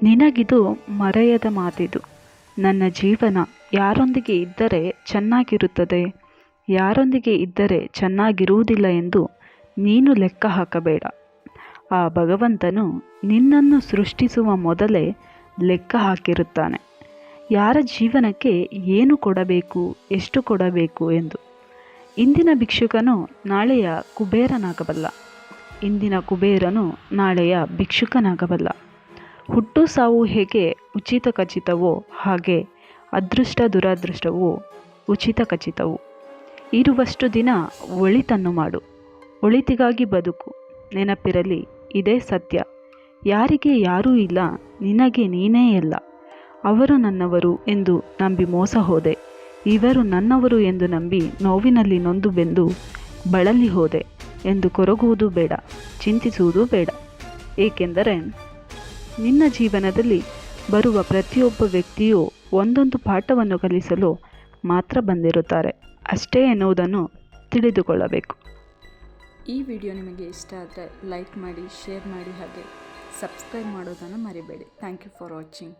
ನಿನಗಿದು ಮರೆಯದ ಮಾತಿದು. ನನ್ನ ಜೀವನ ಯಾರೊಂದಿಗೆ ಇದ್ದರೆ ಚೆನ್ನಾಗಿರುತ್ತದೆ, ಯಾರೊಂದಿಗೆ ಇದ್ದರೆ ಚೆನ್ನಾಗಿರುವುದಿಲ್ಲ ಎಂದು ನೀನು ಲೆಕ್ಕ ಹಾಕಬೇಡ. ಆ ಭಗವಂತನು ನಿನ್ನನ್ನು ಸೃಷ್ಟಿಸುವ ಮೊದಲೇ ಲೆಕ್ಕ ಹಾಕಿರುತ್ತಾನೆ, ಯಾರ ಜೀವನಕ್ಕೆ ಏನು ಕೊಡಬೇಕು, ಎಷ್ಟು ಕೊಡಬೇಕು ಎಂದು. ಇಂದಿನ ಭಿಕ್ಷುಕನು ನಾಳೆಯ ಕುಬೇರನಾಗಬಲ್ಲ, ಇಂದಿನ ಕುಬೇರನು ನಾಳೆಯ ಭಿಕ್ಷುಕನಾಗಬಲ್ಲ. ಹುಟ್ಟು ಸಾವು ಹೇಗೆ ಉಚಿತ ಖಚಿತವೋ ಹಾಗೆ ಅದೃಷ್ಟ ದುರದೃಷ್ಟವೂ ಉಚಿತ ಖಚಿತವು. ಇರುವಷ್ಟು ದಿನ ಒಳಿತನ್ನು ಮಾಡು, ಒಳಿತಿಗಾಗಿ ಬದುಕು. ನೆನಪಿರಲಿ, ಇದೇ ಸತ್ಯ. ಯಾರಿಗೆ ಯಾರೂ ಇಲ್ಲ, ನಿನಗೆ ನೀನೇ ಎಲ್ಲ. ಅವರು ನನ್ನವರು ಎಂದು ನಂಬಿ ಮೋಸ ಹೋದೆ, ಇವರು ನನ್ನವರು ಎಂದು ನಂಬಿ ನೋವಿನಲ್ಲಿ ನೊಂದು ಬೆಂದು ಬಳಲಿ ಹೋದೆ ಎಂದು ಕೊರಗುವುದು ಬೇಡ, ಚಿಂತಿಸುವುದು ಬೇಡ. ಏಕೆಂದರೆ ನಿನ್ನ ಜೀವನದಲ್ಲಿ ಬರುವ ಪ್ರತಿಯೊಬ್ಬ ವ್ಯಕ್ತಿಯೂ ಒಂದೊಂದು ಪಾಠವನ್ನು ಕಲಿಸಲು ಮಾತ್ರ ಬಂದಿರುತ್ತಾರೆ ಅಷ್ಟೇ ಎನ್ನುವುದನ್ನು ತಿಳಿದುಕೊಳ್ಳಬೇಕು. ಈ ವಿಡಿಯೋ ನಿಮಗೆ ಇಷ್ಟ ಆದರೆ ಲೈಕ್ ಮಾಡಿ, ಶೇರ್ ಮಾಡಿ, ಹಾಗೆ ಸಬ್ಸ್ಕ್ರೈಬ್ ಮಾಡೋದನ್ನು ಮರಿಬೇಡಿ. Thank you for watching.